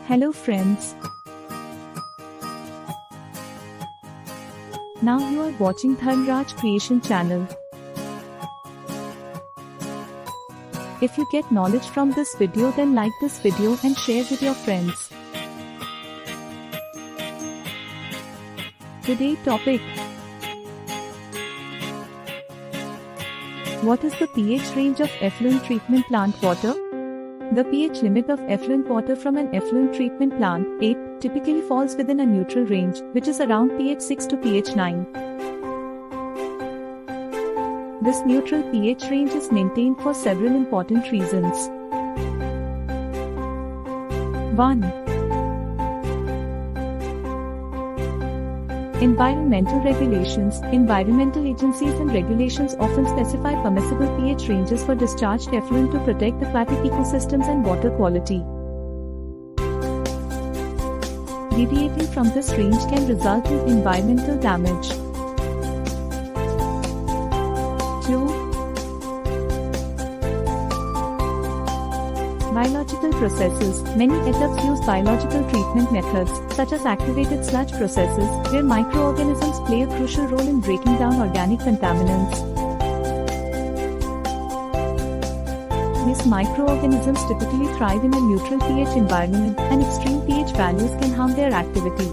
Hello friends. Now you are watching Dharmraj Creation channel. If you get knowledge from this video, then like this video and share with your friends. Today's topic: what is the pH range of effluent treatment plant water? The pH limit of effluent water from an effluent treatment plant, 8, typically falls within a neutral range, which is around pH 6 to pH 9. This neutral pH range is maintained for several important reasons. 1. Environmental regulations. Environmental agencies and regulations often specify permissible pH ranges for discharged effluent to protect aquatic ecosystems and water quality. Deviating from this range can result in environmental damage. 2. Biological processes. Many ethops use biological treatment methods, such as activated sludge processes, where microorganisms play a crucial role in breaking down organic contaminants. These microorganisms typically thrive in a neutral pH environment, and extreme pH values can harm their activity.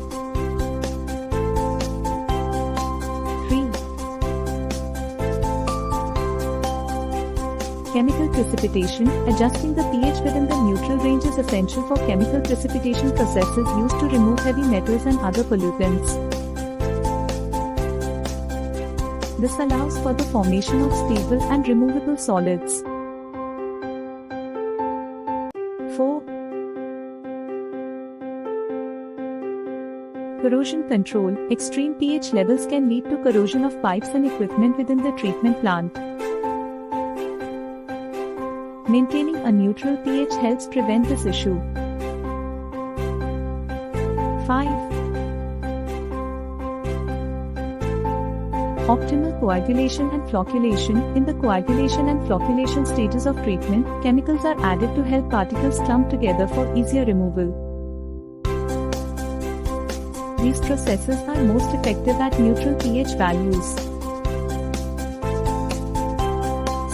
3. Chemical precipitation. Adjusting the pH within the neutral range is essential for chemical precipitation processes used to remove heavy metals and other pollutants. This allows for the formation of stable and removable solids. 4. Corrosion control. Extreme pH levels can lead to corrosion of pipes and equipment within the treatment plant. Maintaining a neutral pH helps prevent this issue. 5. Optimal coagulation and flocculation. In the coagulation and flocculation stages of treatment, chemicals are added to help particles clump together for easier removal. These processes are most effective at neutral pH values.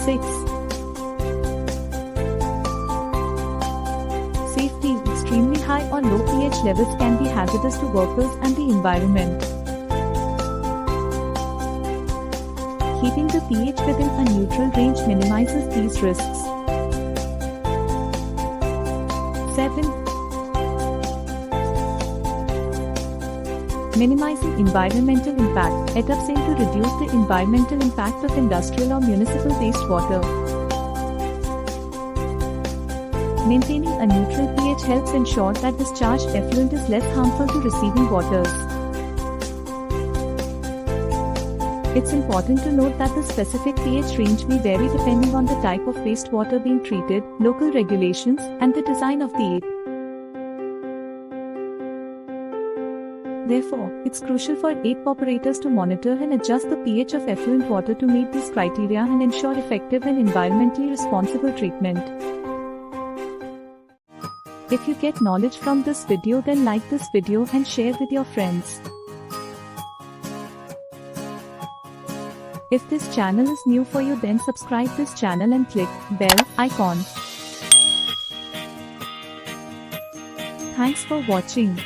6. Safety. Extremely high or low pH levels can be hazardous to workers and the environment. Keeping the pH within a neutral range minimizes these risks. 7. Minimizing environmental impact. Ethops aim to reduce the environmental impact of industrial or municipal wastewater. Maintaining a neutral pH helps ensure that discharged effluent is less harmful to receiving waters. It's important to note that the specific pH range may vary depending on the type of wastewater being treated, local regulations, and the design of the ape. Therefore, it's crucial for ape operators to monitor and adjust the pH of effluent water to meet these criteria and ensure effective and environmentally responsible treatment. If you get knowledge from this video, then like this video and share with your friends. If this channel is new for you, then subscribe this channel and click bell icon. Thanks for watching.